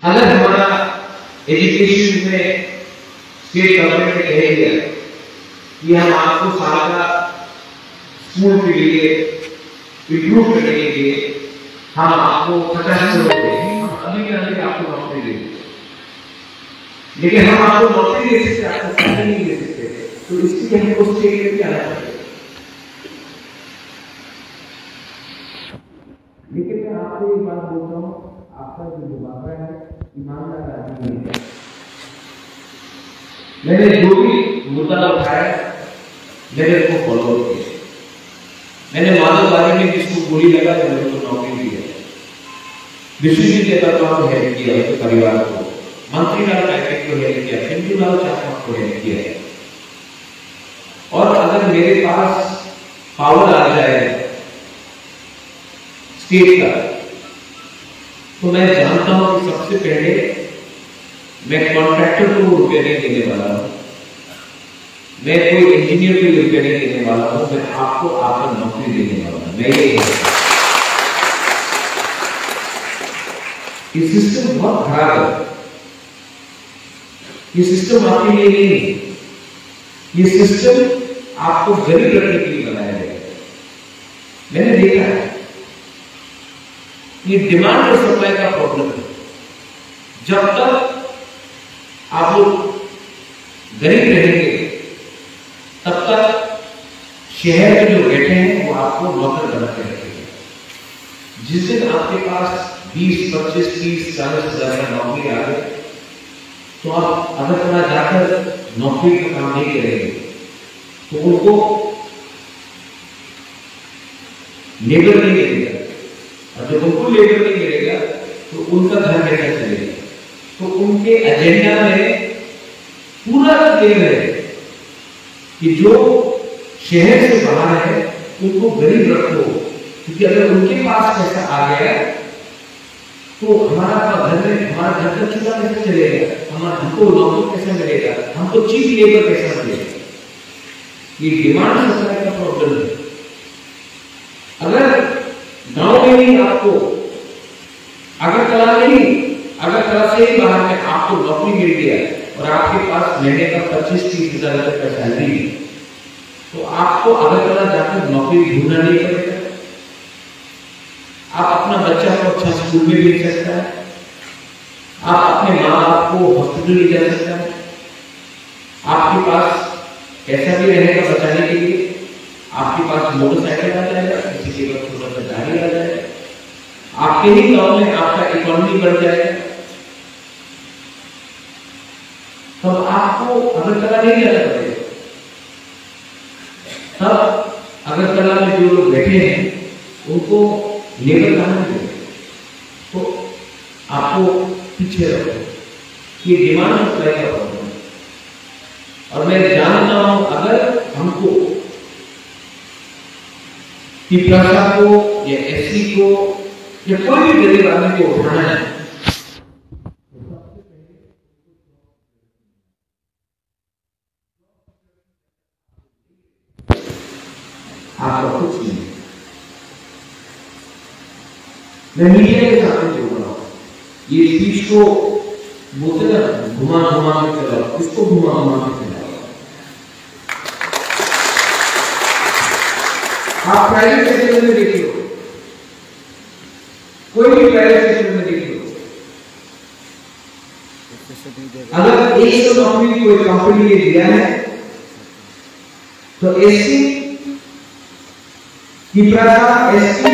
अगर हमारा एजुकेशन में स्टेट गवर्नमेंट ने कह दिया कि हम आपको साल का स्कूल के लिए इम्प्रूव करने के लिए हम आपको 50 करोड़ देंगे, हम अभी के अभी आपको नौकरी देंगे, लेकिन हम आपको नौकरी दे सकते, आपको सैलरी नहीं दे सकते, तो इसकी हमको स्टेट में क्या आना चाहिए। लेकिन मैं आपको एक बात बोलता हूँ, आपका जो मुबारा है ईमानदार आदमी है। मैंने जो भी मुद्दा उठाया मैंने उसको फॉलो किया। मैंने माधवबाड़ी में जिसको गोली लगा तो मैंने उसको नौकरी दी है। विश्वजीत देवता को हेल्प किया, उसके परिवार को, मंत्रीलाल पैकेट को हेल्प किया, सिंधुलाल चाकमा को हेल्प किया। और अगर मेरे पास पावर आ जाए स्टेट का, तो मैं जानता हूं कि सबसे पहले मैं कॉन्ट्रैक्टर को रुपये नहीं देने वाला हूं, मैं कोई इंजीनियर को रुपये नहीं देने वाला हूं, मैं आपको आकर नौकरी देने वाला हूं। मैं ये सिस्टम बहुत खराब है। ये सिस्टम आपके लिए नहीं है, ये सिस्टम आपको गरीब रखने के लिए बनाया गया है। मैंने देखा है ये डिमांड और सप्लाई का प्रॉब्लम है। जब तक आप लोग गरीब रहेंगे तब तक शहर में जो बैठे हैं वो आपको नौकर बना के रखेंगे। जिस दिन आपके पास 20, 25, 30, 40 हजार का नौकरी आ गए तो आप अगर थोड़ा जाकर नौकरी का काम नहीं करेंगे तो उनको लेबर नहीं मिलेगा, और जब उनको लेबर नहीं मिलेगा तो उनका घर कैसे चलेगा। तो उनके एजेंडा में पूरा क्लियर है कि जो शहर से बाहर है उनको गरीब रखो, क्योंकि अगर उनके पास पैसा आ गया तो हमारा घर में हमारा घर का चूल्हा कैसे चलेगा, हमको नौकरी कैसे मिलेगा, हमको चीप लेबर कैसे मिलेगा। ये डिमांड सप्लाई का प्रॉब्लम है। अगर गांव में ही आपको अगरतला से ही बाहर में आपको नौकरी मिल गया और आपके पास महीने का 25-30 हजार रुपए का सैलरी, तो आपको अगरतला जाकर नौकरी ढूंढना नहीं पड़ेगा। आप अपना बच्चा को अच्छा स्कूल में भेज सकता है, आप अपने माँ बाप को हॉस्पिटल ले जा सकता है, आपके पास पैसा भी रहेगा बचाने के लिए, आपके पास मोटरसाइकिल आ जाएगा, किसी के पास छोटा सा गाड़ी आ जाएगा, आपके ही गांव में आपका इकोनॉमी बढ़ जाएगा। तो आपको अगरतला नहीं जाना पड़ेगा। तब अगरतला में जो लोग बैठे हैं उनको लेबर कहां मिलेगा, तो आपको पीछे रखो। ये डिमांड सप्लाई का प्रॉब्लम है। और मैं जानता हूं अगर हमको पिपरासा को या एससी को या कोई भी गरीब आदमी को उठाना है, आपका कुछ नहीं। मैं मीडिया के सामने जोड़ रहा हूं, ये स्पीच को बोलते ना घुमा घुमा के चलाओ, इसको घुमा घुमा के चलाओ। आप प्राइवेट सेक्टर में देखिए, कोई भी प्राइवेट सेक्टर में देखिए, अगर 100 नौकरी कोई कंपनी ने दिया है तो एससी पिपरासा एससी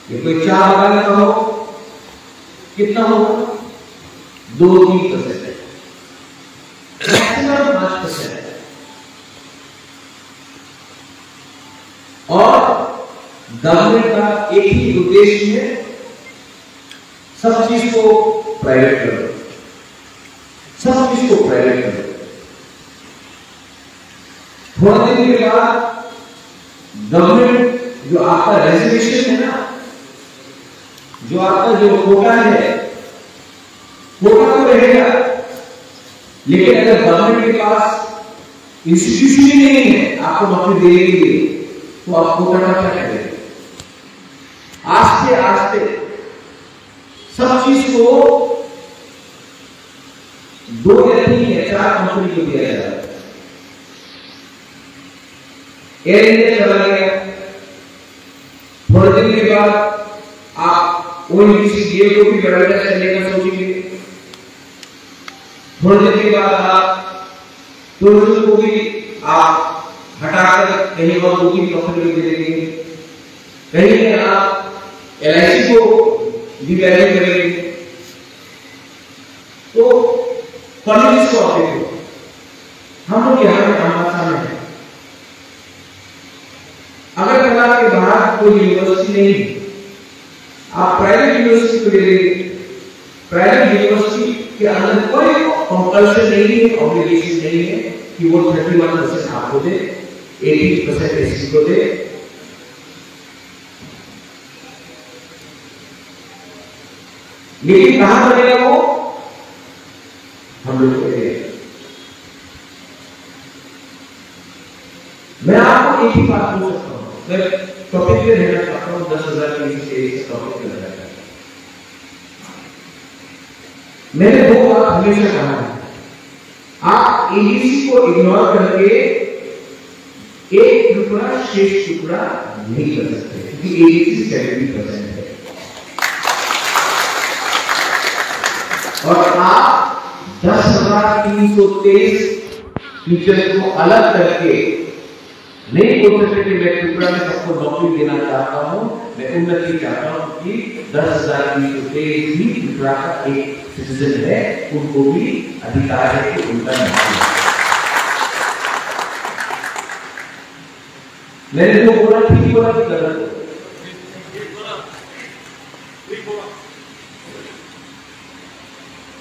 ये कोई 4 बागान का हो, कितना होगा 2-3%, मैक्सिमम 5%। और गवर्नमेंट का एक ही उद्देश्य है, सब चीज को प्राइवेट करो, सब चीज को प्राइवेट करो। थोड़ा दिन के बाद गवर्नमेंट जो आपका रिजर्वेशन है ना, जो आपका जो कोटा है, कोटा तो रहेगा, लेकिन अगर गवर्नमेंट के पास इंस्टीट्यूशन ही नहीं है आपको नौकरी देने के लिए तो आप कोटा का क्या करेंगे। आस्ते आस्ते सब चीज को 2 या 3 या 4 कंपनी को दिया जा रहा है। एयर इंडिया चला गया, थोड़े दिन के बाद आप ओएनजीसी को भी बड़ा चलने का सोचेंगे, थोड़े दिन के बाद आप टूरिज्म को भी आप हटाकर कहीं और दूसरी कंपनी को दे देंगे, कहीं में आप एलआईसी को भी वैल्यू करेंगे। तो कॉलेज को आप देखो, हम लोग यहाँ पे आमना में है, अगर कला के बाहर कोई यूनिवर्सिटी नहीं, आप प्राइवेट यूनिवर्सिटी को ले लेंगे, प्राइवेट यूनिवर्सिटी के अंदर कोई कंपल्शन नहीं है, ऑब्लिगेशन नहीं है कि वो 31% आपको दे, 80% एससी को दे। लेकिन कहां बनेगा वो, हम लोग को दे। मैं आपको एक ही बात पूछ सकता हूं, मैं टॉपिक पे रहना चाहता हूं, 10,000 के इस टॉपिक पे रहना चाहता हूं। मैंने 2 बात हमेशा कहा है, आप एबीसी को इग्नोर करके एक टुकड़ा शेष टुकड़ा नहीं कर सकते, क्योंकि एबीसी 70% है। और आप 10,323 टीचर को अलग करके नहीं बोल सकते कि मैं टुकड़ा में सबको नौकरी देना चाहता हूं, मैं उन्नति चाहता हूं कि 10,323 ही टुकड़ा का एक सिटीजन है, उनको भी अधिकार है कि उनका नौकरी। मैंने जो बोला ठीक बोला कि गलत?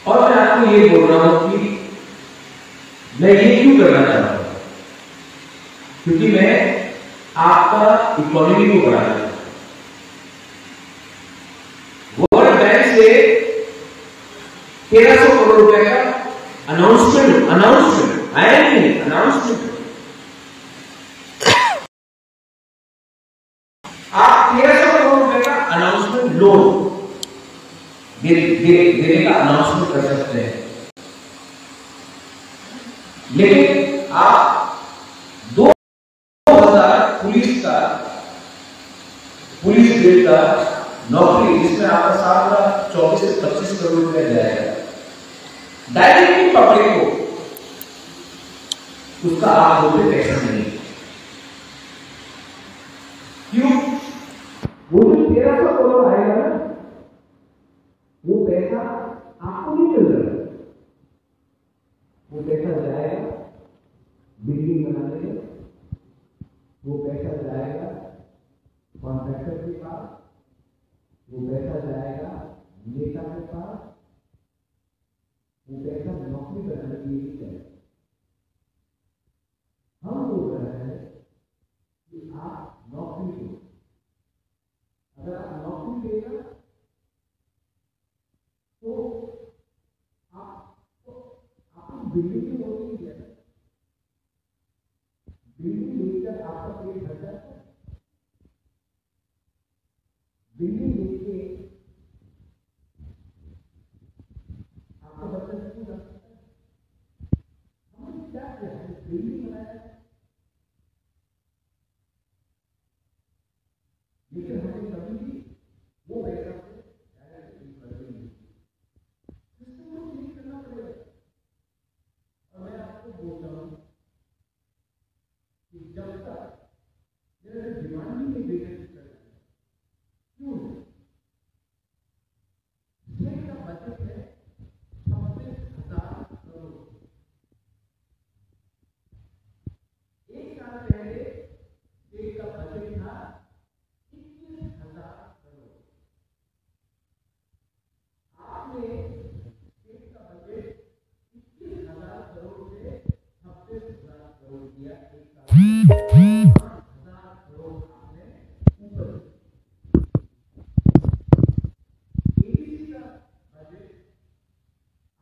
और मैं आपको ये बोल रहा हूं कि मैं ये क्यों करना चाहता हूं, क्योंकि मैं आपका इकोनॉमी को बढ़ाना चाहता हूं। वर्ल्ड बैंक से 1300 करोड़ रुपए का अनाउंसमेंट आया नहीं, अनाउंसमेंट आप 1300 करोड़ रुपए का अनाउंसमेंट लोन देने का अनाउंसमेंट कर सकते हैं, लेकिन आप 2,000 पुलिस बिल का नौकरी, जिसमें आपका साल का 24 से 25 करोड़ रुपया जाएगा डायरेक्टली पब्लिक को, उसका आप बोलते पैसा नहीं। क्यों? वो जो 1300 करोड़ आएगा ना, वो पैसा आपको नहीं मिल रहा, वो पैसा जाएगा बिल्डिंग बनाने में, वो पैसा जाएगा कॉन्ट्रैक्टर के पास, वो पैसा जाएगा नेता के पास, वो पैसा नौकरी बनाने के लिए जाएगा। हम बोल रहे हैं कि आप नौकरी दो, अगर आप नौकरी देगा तो आप बिल्डिंग की नौकरी दिया, बिल्डिंग लेकर आपका पेट भर जाता है, बिल्डिंग लेके आपका बच्चा स्कूल जा सकता है। हमने क्या किया है, बिल्डिंग बनाया, लेकिन हमने कभी भी वो पैसा बोलता हूं कि जब तक डिमांड नहीं बेसिस करना है, क्यों स्टेट का बजट है 26,000 करोड़। एक साल पहले स्टेट का बजट था 21,000 करोड़। आपने स्टेट का बजट 21,000 करोड़ से 26,000 करोड़ किया, एक साल 5,000 करोड़ आपने ऊपर। एबीसी का बजट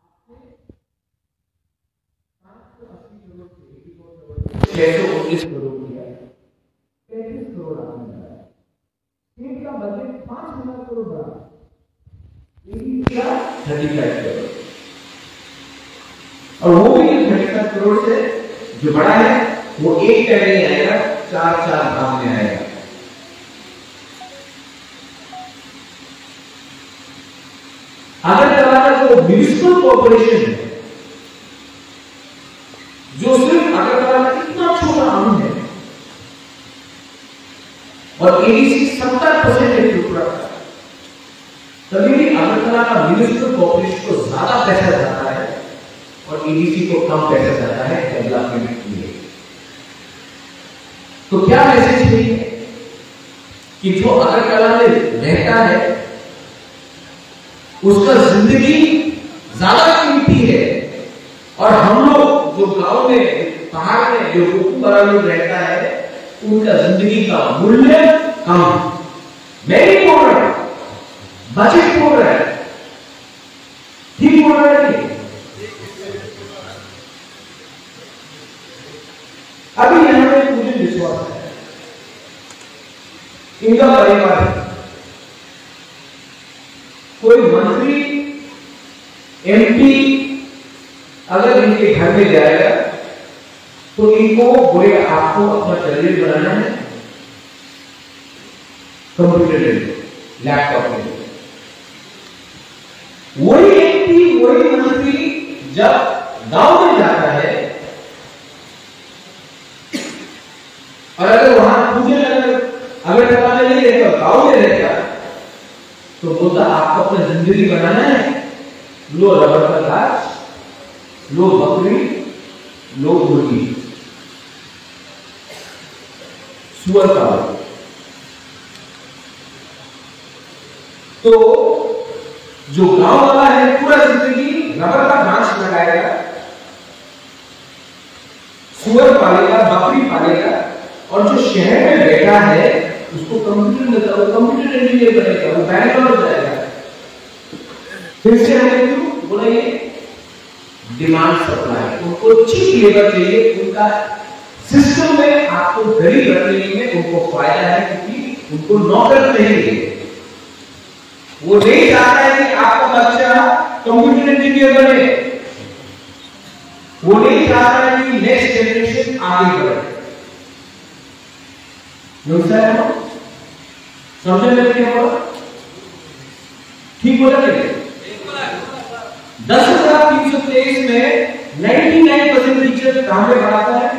आपने 580 करोड़ से 84 करोड़ 619 करोड़ किया, 33 करोड़ आपने बढ़ाया। स्टेट का बजट 5,000 करोड़ बढ़ा, एबीसी का 35 करोड़। और वो भी 37 करोड़ से जो बड़ा है वो एक का नहीं आएगा, 4 भाग में आएगा। अगरतला का जो म्यूनिसिपल कॉर्पोरेशन है, जो सिर्फ अगरतला का इतना छोटा अंग है, और एडीसी 70% है टुकड़ा, तभी भी अगरतला का म्यूनिसिपल कॉर्पोरेशन को ज्यादा पैसा जाता है और एडीसी को कम पैसा जाता है डेवलपमेंट के लिए। तो क्या मैसेज है कि जो अगरतला में रहता है उसका जिंदगी ज्यादा कीमती है, और हम लोग जो गांव में पहाड़ में जो बड़ा लोग रहता है उनका जिंदगी का मूल्य कम। मैं नहीं बोल रहा, बजट बोल रहा है, ठीक बोल रहा है। अभी यहां पे मुझे विश्वास है इनका परिवार, कोई मंत्री एमपी अगर इनके घर में जाएगा तो इनको बोले आपको अपना करियर बनाना है कंप्यूटर लैपटॉप में। वही एमपी वही मंत्री जब गांव में जाता है और अगर वहां पूछे अगर टका में नहीं रहता, गांव में रहता, तो बोलता आपको अपना जिंदगी बनाना है, लो रबर का घास, लो बकरी, लो मुर्गी, सुअर का। तो जो गांव वाला है पूरा जिंदगी रबर का घास लगाएगा, सुअर पालेगा, बकरी पालेगा, और जो शहर में बैठा है उसको कंप्यूटर इंजीनियर बनेगा, वो बैंगलोर जाएगा। फिर से हमें क्यों बोला ये डिमांड सप्लाई, उनको चीप लेबर चाहिए, उनका सिस्टम में आपको गरीब रखने में उनको फायदा है क्योंकि उनको नौकर चाहिए। वो नहीं चाहता है कि आपका बच्चा कंप्यूटर इंजीनियर बने, वो नहीं चाहता है कि नेक्स्ट जनरेशन आगे बढ़े। समझे मेरे क्या बोला? ठीक बोला नहीं? 10,323 में 99% टीचर कहां में पढ़ाता है?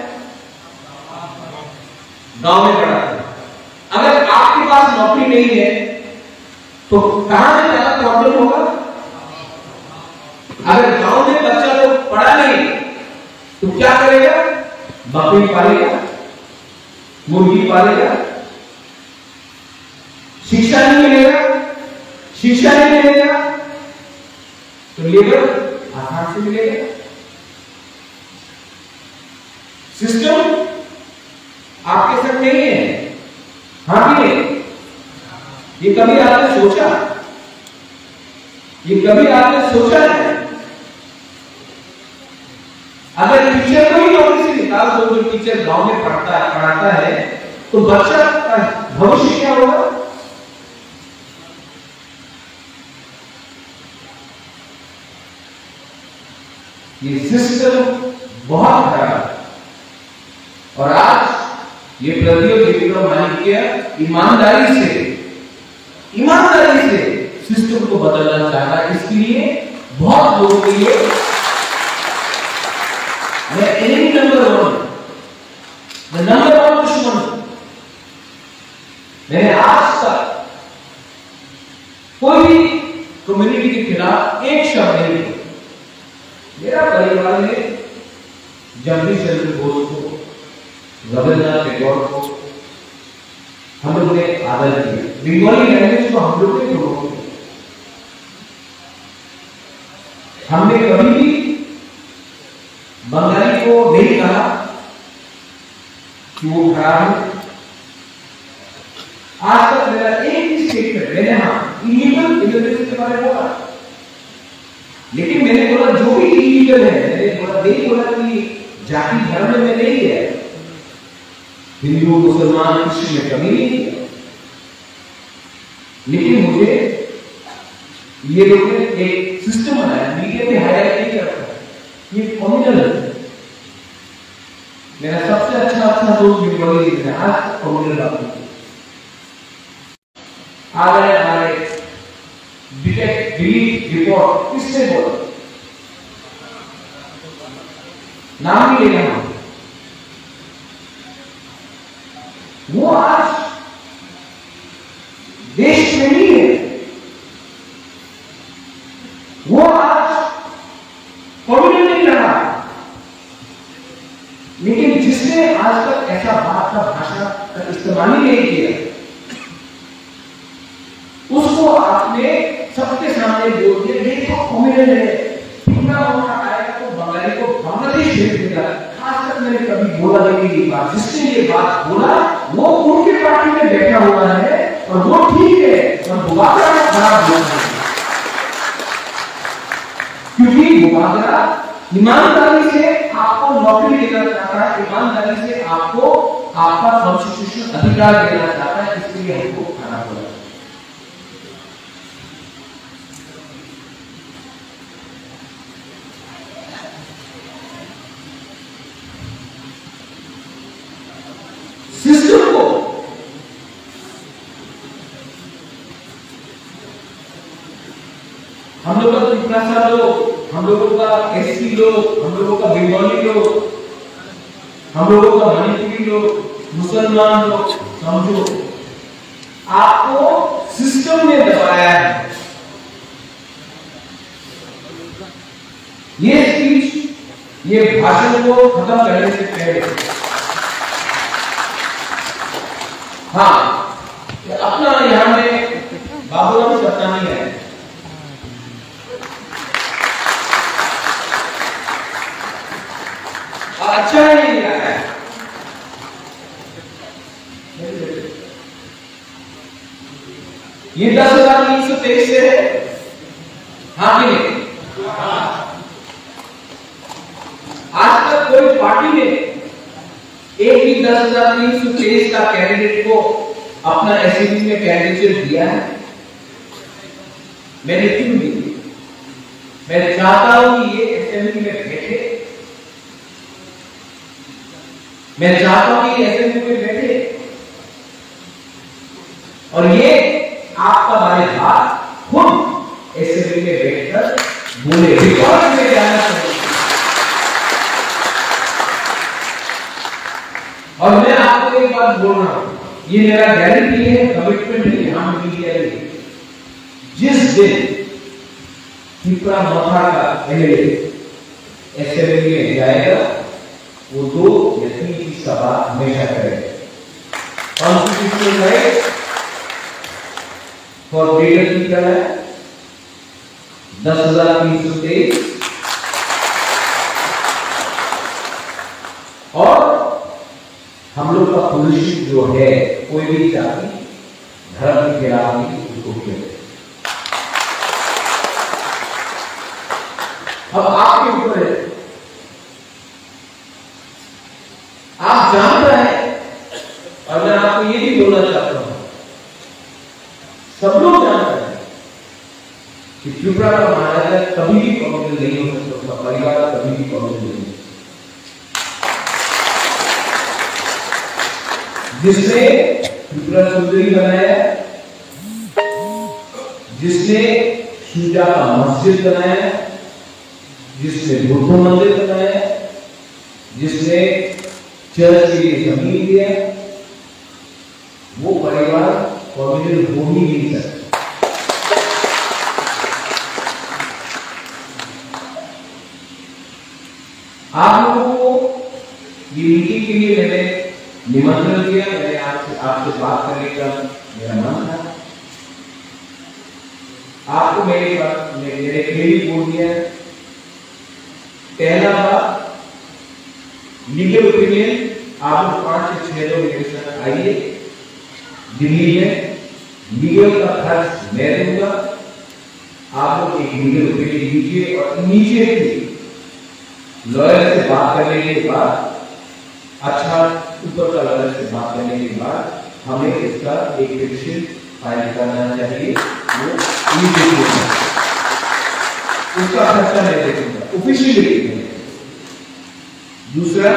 गांव में पढ़ाता है। अगर आपके पास नौकरी नहीं है तो कहां में ज्यादा प्रॉब्लम होगा? अगर गांव में बच्चा लोग पढ़ा नहीं तो क्या करेगा? बकरी पालेगा, मुर्गी पालेगा, शिक्षा नहीं मिलेगा, शिक्षा नहीं मिलेगा तो लेबर आसान से मिलेगा। सिस्टम आपके साथ नहीं है, हाँ भी नहीं। ये कभी आपने सोचा? ये कभी आपने सोचा है? अगर टीचर को ही नौकरी से निकाल दो, जो टीचर गांव में पढ़ाता है तो बच्चा का भविष्य क्या होगा? ये सिस्टम बहुत खराब है, और आज ये प्रतियोगिता मालिक ईमानदारी से सिस्टम को बदलना चाहता है। इसके लिए बहुत लोगों के लिए एनिमी नंबर 1 दुश्मन। मैंने आज तक कोई भी कम्युनिटी के खिलाफ एक शब्द नहीं बोला। मेरा परिवार में जगदीश चंद्र बोस को, रविन्द्रनाथ टैगोर को हम लोग ने आदर किया, बंगाली लैंग्वेज को हम लोग ने ग्रोथ किया। हमने कभी भी बंगाली को नहीं कहा कि वो खराब है। आज तक मेरा एक ही स्टेटमेंट, मैंने हाँ इलीगल इमिग्रेशन के बारे में बोला, लेकिन मैंने बोला जो भी इलीगल है, मैंने बोला नहीं बोला कि जाति धर्म में नहीं है, हिंदू मुसलमान किसी में कमी नहीं है। लेकिन मुझे ये लोग ने एक सिस्टम बनाया, मीडिया में हाईलाइट नहीं करता, ये कम्युनल है। मेरा सबसे अच्छा दोस्त बिल्कुल है, आज कम्युनल बात आ रहे डिटेक्ट डिलीट रिपोर्ट किससे बोला, नाम ही लेना हम। वो आज देश में नहीं है, वो आज कम्युनल नहीं रहा, लेकिन जिसने आज तक ऐसा बात का भाषा का इस्तेमाल ही नहीं किया, उसको आपने सबके सामने बोल दिया ये तो कम्युनल है, पूरा होना आएगा तो बंगाली को बांग्लादेश भेज देगा। खासकर मैंने कभी बोला नहीं ये बात, जिसने ये बात बोला वो उनके पार्टी में बैठा हुआ है और वो ठीक है, और मुबादला खराब बोल रहा है, क्योंकि मुबादला ईमानदारी से आपको नौकरी देना चाहता है, ईमानदारी से आपको आपका कॉन्स्टिट्यूशनल अधिकार देना चाहता है, इसलिए हमको खाना बोला। सिस्टम को हम लोग का त्रिपुरा लोग, हम लोगों का एससी लोग, हम लोगों का बंगाली लोग, हम लोगों का मणिपुरी लोग, मुसलमान लोग, समझो आपको सिस्टम ने दबाया है। ये स्पीच, ये भाषण को खत्म करने से पहले हाँ अपना यहां में बाबूराम सत्तानी है, अच्छा नहीं आया है, ये 10,323 से है, हाँ कि नहीं? आज तक कोई पार्टी ने एक भी 10,323 का कैंडिडेट को अपना एसएमबी में कैंडिडेट दिया है? मैंने क्यों दी? मैं चाहता हूं कि ये एसएमबी में बैठे, मैं चाहता हूं कि एसएमबी में बैठे और ये आपका बारे बात खुद एसएमबी में बैठकर बोले, रिकॉर्ड में जाना चाहिए। और मैं आपको एक बात बोल रहा हूं, ये मेरा गारंटी है, कमिटमेंट है यहां मीडिया है, जिस दिन त्रिपुरा मथा का पहले एसएमबी में जाएगा वो 2 या 3 की सभा हमेशा करेगा। Constitutional right for greater people है 10,323 और हम लोग का पोजीशन जो है कोई भी जाति धर्म के खिलाफ नहीं, उसको किया। अब आपके ऊपर है, आप जानते हैं, और मैं आपको ये भी बोलना चाहता हूं, सब लोग जानते हैं कि त्रिपुरा का महाराजा कभी भी कम्युनल नहीं हो सकता, उसका परिवार कभी भी कम्युनल नहीं हो सकता। जिसने त्रिपुरा सुंदरी बनाया, जिसने सूजा का मस्जिद बनाया, जिसने बुद्ध मंदिर बनाया, जिसने चर्च के लिए जमीन दिया, वो परिवार कम्युनल हो ही नहीं सकता। आप लोगों को ये मीटिंग के लिए मैंने निमंत्रण दिया, मैंने आपसे बात करने का मेरा मन था। आपको मेरे क्लियर बोल दिया, पहला बात लीगल ओपिनियन, आप 5 से 6 लोग मेरे साथ आइए दिल्ली में, लीगल का खर्च मैं दूंगा, आप लोग एक लीगल ओपिनियन दीजिए और इमीडिएटली लॉयर से बात करने के बाद, अच्छा ऊपर का लॉयर से बात करने के बाद हमें इसका एक पिटीशन फाइल करना चाहिए, वो इमीडिएटली उसका खर्चा मैं देखूंगा ऑफिशियली। दूसरा,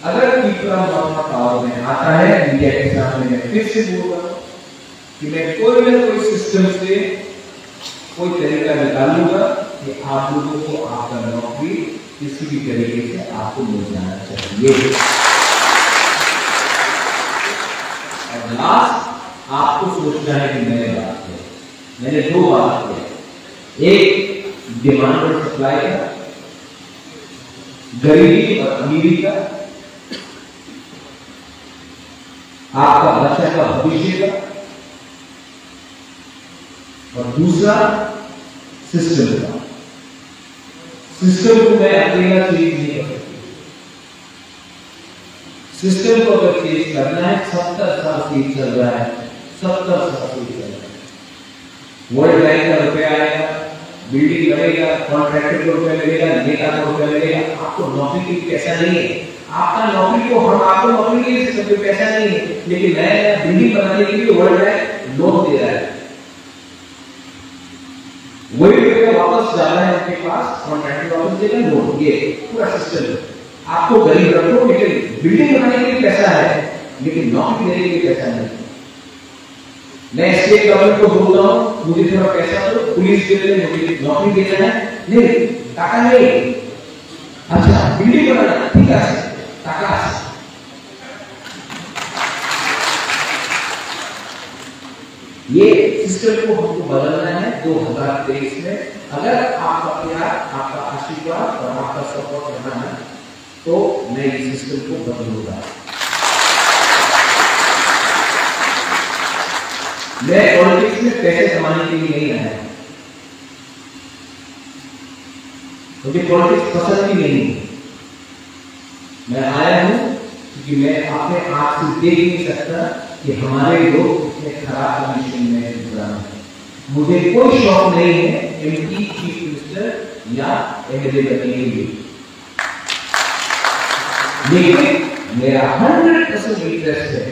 अगर तीसरा मौका पावर में आता है, मीडिया के सामने मैं फिर से बोल रहा हूं कि मैं कोई ना कोई सिस्टम से कोई तरीका निकालूंगा कि आप लोगों को आपका नौकरी किसी भी तरीके से आपको मिल जाना चाहिए। और लास्ट आपको सोचना है कि मैंने दो बात किया, एक डिमांड और सप्लाई का, गरीबी और अमीरी का, आपका बच्चा का भविष्य का, और दूसरा सिस्टम का। सिस्टम को मैं अकेला चेंज नहीं कर सकती। सिस्टम को अगर चेंज करना है, 70 साल से चल रहा है, 70 साल से चल रहा है। वर्ल्ड बैंक का रुपया आएगा, बिल्डिंग लगेगा, कॉन्ट्रैक्टर को रुपया लगेगा, नेता को रुपया लगेगा, आपको नौकरी की पैसा नहीं है। आपका नौकरी को हम आपको नौकरी के लिए कोई पैसा नहीं है, लेकिन नया बिल्डिंग बनाने के लिए वर्ल्ड बैंक लोन दे रहा है। वही रुपया वापस जाना है आपके पास, कॉन्ट्रैक्टर वापस देगा लोन। ये पूरा सिस्टम है। आपको गरीब रखो, लेकिन बिल्डिंग बनाने के लिए पैसा है, लेकिन नौकरी देने के लिए पैसा नहीं। मैं स्टेट गवर्नमेंट को बोल रहा हूं, मुझे थोड़ा पैसा दो, पुलिस के लिए मुझे नौकरी देना है, नहीं टाका नहीं। अच्छा बिल्डिंग बनाना, ठीक है, टाका। ये सिस्टम को हमको बदलना है 2023 में। अगर आपका प्यार, आपका आशीर्वाद और आपका सपोर्ट रहना है तो मैं इस सिस्टम को बदलूंगा। मैं पॉलिटिक्स में पैसे कमाने के लिए नहीं आया, मुझे पॉलिटिक्स पसंद भी नहीं। मैं आया हूं क्योंकि मैं अपने आप से देख नहीं सकता कि हमारे लोग इतने खराब कंडीशन में गुजरा है। मुझे कोई शौक नहीं है एमपी, चीफ मिनिस्टर या एमएलए बनने के लिए, लेकिन मेरा 100% इंटरेस्ट है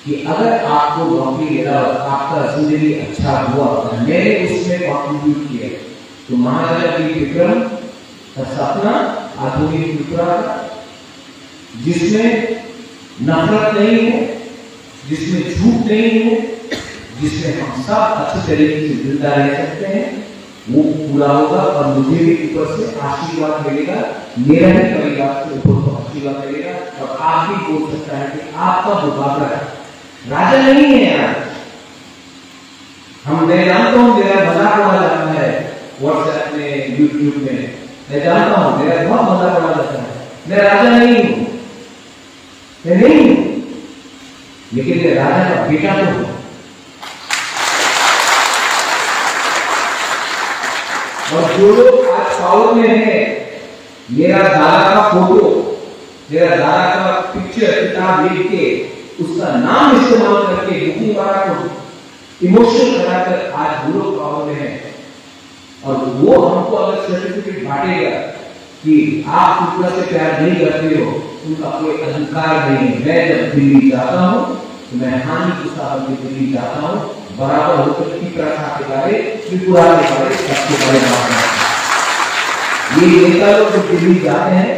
कि अगर आपको नौकरी मिला और आपका जिंदगी अच्छा हुआ और मैंने उसमें कॉन्ट्रीब्यूट किया तो महाराजा की विक्रम का सपना आधुनिक त्रिपुरा का, जिसमें नफरत नहीं है, जिसमें झूठ नहीं है, जिसमें हम सब अच्छे तरीके से जिंदा रह सकते हैं, वो पूरा होगा। और मुझे भी ऊपर से आशीर्वाद मिलेगा, मेरा भी परिवार से ऊपर को आशीर्वाद मिलेगा। और आप भी बोल सकता है कि आपका मुकाबला राजा नहीं है यार। मैं जानता हूं मेरा मजाक उड़ा जाता है व्हाट्सएप में, यूट्यूब में, मैं जानता हूं मेरा बहुत मजाक उड़ा जाता है। मैं राजा नहीं हूं, मैं नहीं हूं, लेकिन मैं राजा का बेटा तो हूं। और जो लोग आज पावर में है, मेरा दादा का फोटो, मेरा दादा का पिक्चर किताब लिख के उसका नाम इस्तेमाल करके बुकिंग वाला को इमोशनल कराकर आज वो लोग पावर में है। और वो हमको अगर सर्टिफिकेट बांटेगा कि आप त्रिपुरा से प्यार नहीं करते हो, उनका कोई अधिकार नहीं है। मैं जब दिल्ली जाता हूं तो मैं हानि के साथ दिल्ली जाता हूं, बराबर होकर त्रिपुरा के बारे, त्रिपुरा के बारे, सबके बारे में बात करते हैं। ये नेता लोग जो दिल्ली जाते हैं,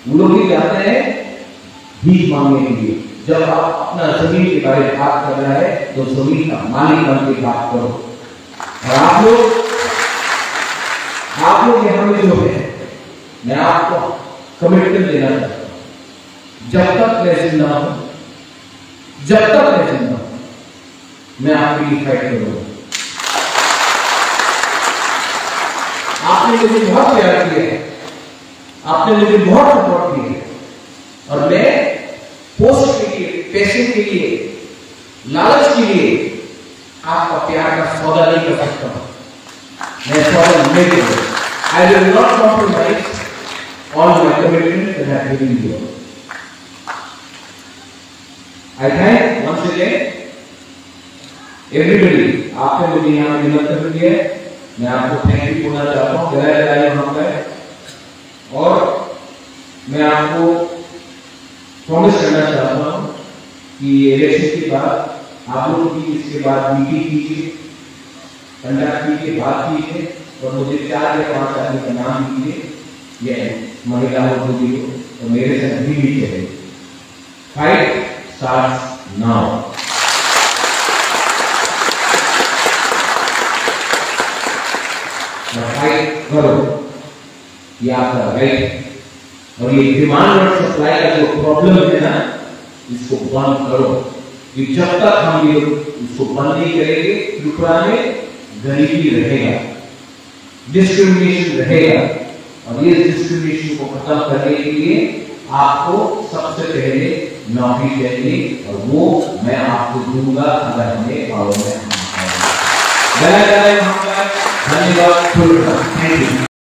वो लोग भी जाते हैं भीख मांगने के लिए। जब आप अपना जमीन के बारे में बात कर रहा है तो जमीन का मालिक बन के बात करो। और आप लोग यहाँ में जो है, मैं आपको कमिटमेंट देना चाहता हूं, जब तक मैं जिंदा हूं, जब तक मैं जिंदा हूं, मैं आपके लिए फाइट करूंगा। आपने मुझे बहुत प्यार किया है, आपने मुझे बहुत सपोर्ट किया है, और मैं पोस्ट के लिए, पैसे के लिए, लालच के लिए आपका प्यार का सौदा नहीं कर सकता हूं। मैं सौदा नहीं करूंगा। I will not compromise on my commitment that I have given you. I thank once again everybody. आपने मुझे यहाँ निमंत्रण दिया है, मैं आपको थैंक यू बोलना चाहता हूँ। वहाँ पर, और मैं आपको प्रॉमिस करना चाहता हूँ कि इलेक्शन के बाद आप लोग की इसके बाद मीटिंग कीजिए, कंडक्ट कीजिए, बात कीजिए, और मुझे 4 या 5 आदमी का नाम दीजिए। ये महिलाओं को भी और मेरे साथ भी चले। Fight starts now. फाइट करो, ये आपका राइट। और ये डिमांड और सप्लाई का जो प्रॉब्लम है ना, इसको बंद करो। कि जब तक हम ये इसको बंद नहीं करेंगे, त्रिपुरा में गरीबी रहेगा, डिस्क्रिमिनेशन रहेगा। और ये डिस्क्रिमिनेशन को खत्म करने के लिए आपको सबसे पहले नौकरी चाहिए, और वो मैं आपको दूंगा अगर हमें पावर में। धन्यवाद। Thank you.